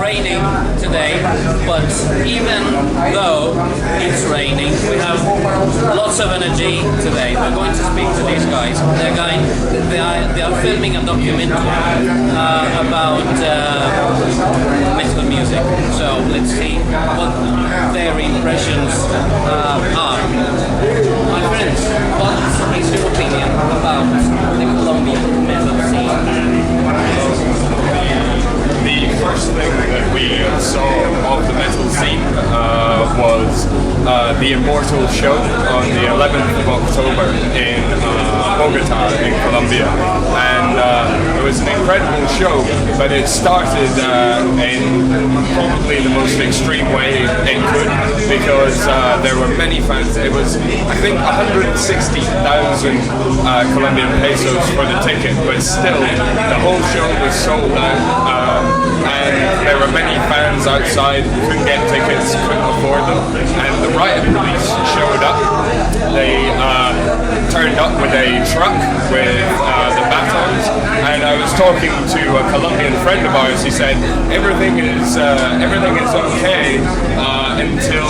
raining today, but even though it's raining, we have lots of energy today. We're going to speak to these guys. They are filming a documentary about metal music. So let's see what their impressions are. My friends, what is your opinion about the Colombian metal scene? The first thing that we saw of the metal scene was the Immortal show on the 11th of October in Bogota in Colombia, and it was an incredible show, but it started in probably the most extreme way it could, because there were many fans. It was, I think, 160,000 Colombian pesos for the ticket, but still the whole show was sold out. And there were many fans outside who couldn't get tickets, couldn't afford them, and the riot police showed up. They turned up with a truck with the batons, and I was talking to a Colombian friend of ours. He said everything is okay until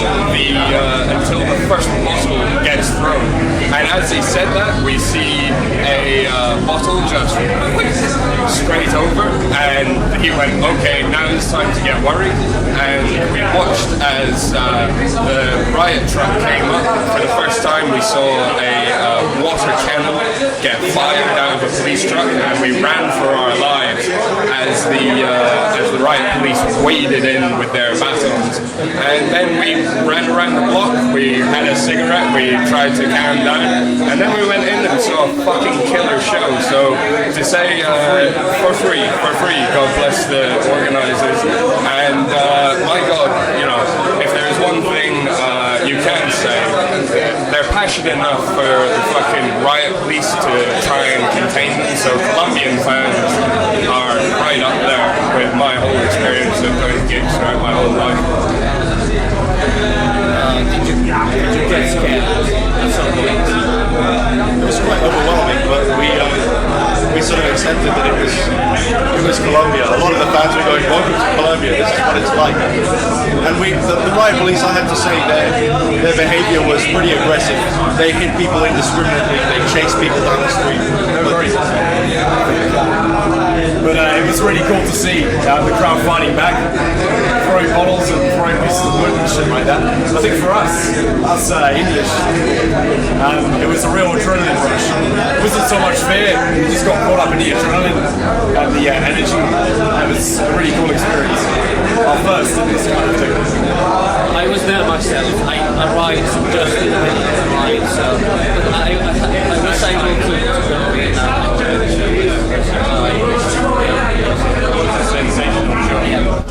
the first bottle gets thrown. And as he said that, we see a bottle just straight over, and he went, okay, now it's time to get worried. And we watched as the riot truck came up. For the first time, we saw a water cannon get fired out of a police truck, and we ran for our lives as the riot police waded in with their batons. And then we ran around the block, we had a cigarette, we tried to calm down, and then we went in and saw a fucking killer show. So to say for free, God bless the organizers. And my God, you know, if there's one thing you can say, they're passionate enough for the fucking riot police to try and contain them. So Colombian fans are right up there with my whole experience of those gigs throughout my whole life. Did you get scared at some point? It was quite overwhelming, but we sort of accepted that it was Colombia. A lot of the fans were going, welcome to Colombia, this is what it's like. And the riot police, I have to say, their behavior was pretty aggressive. They hit people indiscriminately, they chased people down the street. But it was really cool to see the crowd fighting back, throwing bottles and throwing pieces of wood and shit like that. I think for us English, it was a real adrenaline rush. It wasn't so much fear, we just got caught up in the adrenaline and the energy. It was a really cool experience. Our first in this kind of thing. I was there myself. I arrived just in the middle of the ride, so I was able to go in and enjoy the show. It was a sensational show. Yeah.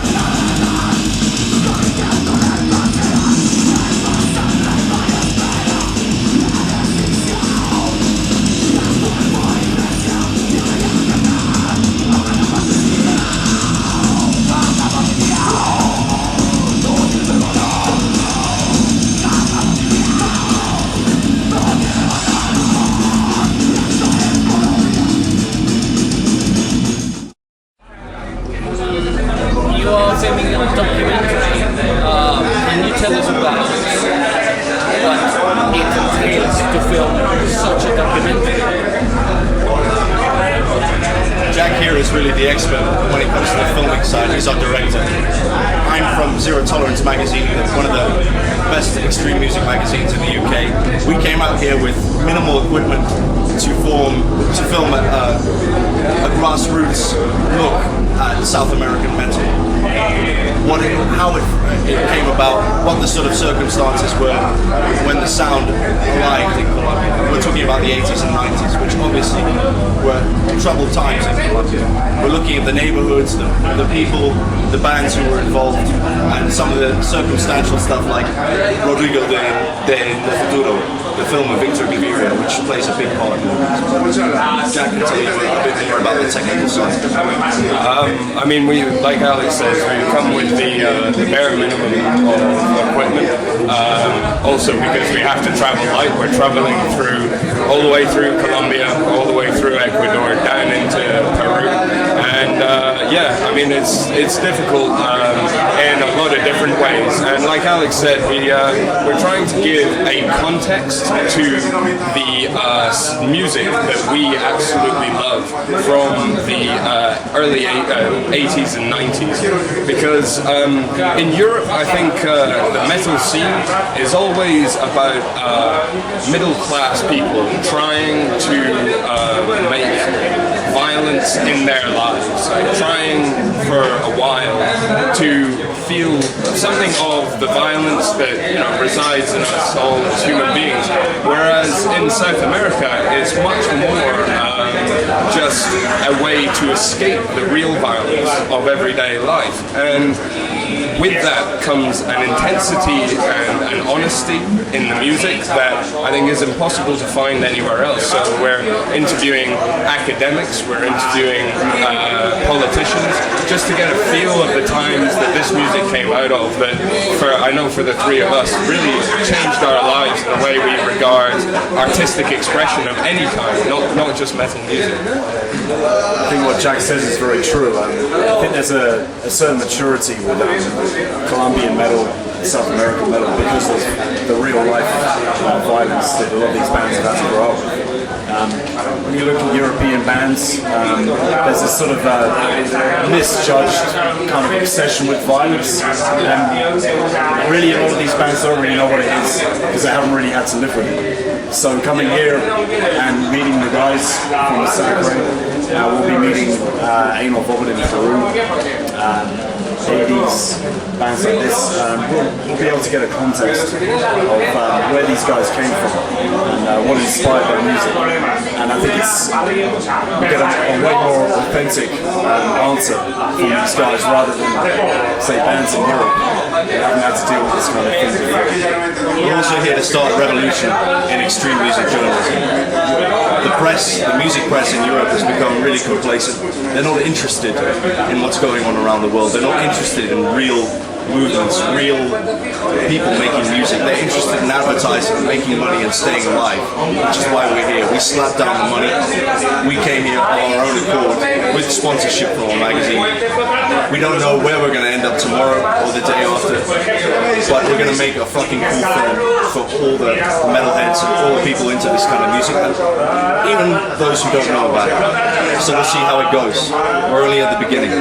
Filming a documentary. Can you tell us about what it entails to film such a documentary? Jack here is really the expert when it comes to the filming side. He's our director. I'm from Zero Tolerance magazine, one of the best extreme music magazines in the UK. We came out here with minimal equipment to film a grassroots look at South American metal. How it came about, what the sort of circumstances were when the sound arrived in Colombia. We're talking about the 80s and 90s, which obviously were troubled times in Colombia. We're looking at the neighborhoods, the people, the bands who were involved, and some of the circumstantial stuff like Rodrigo de Futuro, the film of Victor Gaviria, which plays a big part. Jack can tell you a bit more about the technical side. I mean, we, like Alex says, we come with the bare minimum of equipment. Also because we have to travel light, we're traveling all the way through Colombia, all the way through Ecuador, down into Peru. And yeah, I mean it's difficult in a lot of different ways. And like Alex said, we're trying to give a context to the music that we absolutely love from the early 80s and 90s. Because in Europe, I think the metal scene is always about middle-class people trying to make violence in their lives, trying for a while to feel something of the violence that resides in us all as human beings. Whereas in South America, it's much more just a way to escape the real violence of everyday life. And with that comes an intensity and an honesty in the music that I think is impossible to find anywhere else. So we're interviewing academics, we're interviewing politicians, just to get a feel of the times that this music came out of, that I know for the three of us really changed our lives in the way we regard artistic expression of any kind, not just metal music. I think what Jack says is very true. I think there's a certain maturity with Colombian metal, South American metal, because of the real life violence that a lot of these bands have had to grow up with. When you look at European bands, there's this sort of misjudged kind of obsession with violence, and really a lot of these bands don't really know what it is because they haven't really had to live with it. So coming here and meeting the guys from the Reino, we'll be meeting Anal Vomit in Peru. 80s bands like this, we'll be able to get a context of where these guys came from and what inspired their music. And I think we get a way more authentic answer from these guys rather than, say, bands in Europe that haven't had to deal with this kind of thing before. We're also here to start a revolution in extreme music journalism. The press, the music press in Europe has become really complacent. They're not interested in what's going on around the world. They're not interested in real movements, real people making music. They're interested in advertising, making money and staying alive, which is why we're here. We slapped down the money. We came here on our own accord with sponsorship from our magazine. We don't know where we're going to end up tomorrow or the day after, but we're going to make a fucking cool film for all the metalheads and all the people into this kind of music, and even those who don't know about it. So we'll see how it goes. We're only at the beginning.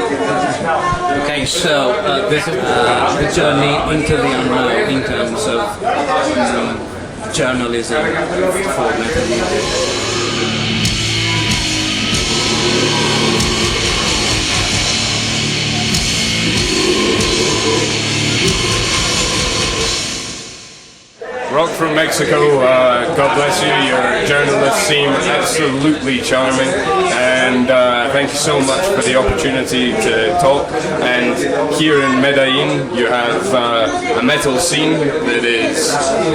Okay, so this is the journey into the unknown in terms of journalism for metal music. Rock from Mexico, God bless you, your journalists seem absolutely charming, and thank you so much for the opportunity to talk. And here in Medellin you have a metal scene that is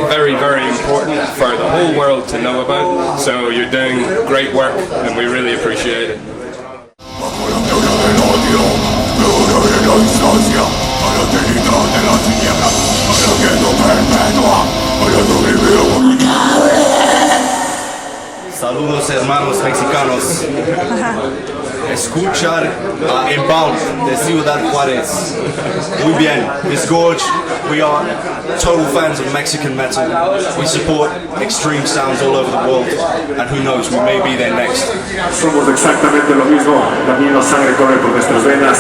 very, very important for the whole world to know about, so you're doing great work and we really appreciate it. Saludos hermanos mexicanos. Escuchar a Inbound de Ciudad Juárez. Muy bien, Miss Gorge, we are total fans of Mexican metal. We support extreme sounds all over the world, and who knows, we may be there next. Somos exactamente lo mismo, la misma sangre corre por nuestras venas,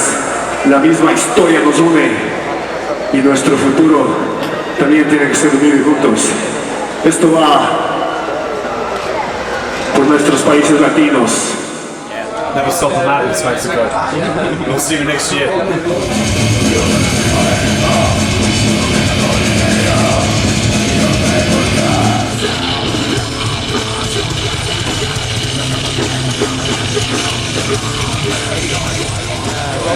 la misma historia nos une, y nuestro futuro también tiene que ser unido juntos. Esto va por nuestros países latinos. Never stop the madness, Mexico. We'll see you next year.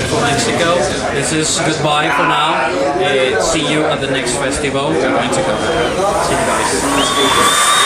For Mexico, this is goodbye for now. See you at the next festival in Mexico. See you guys.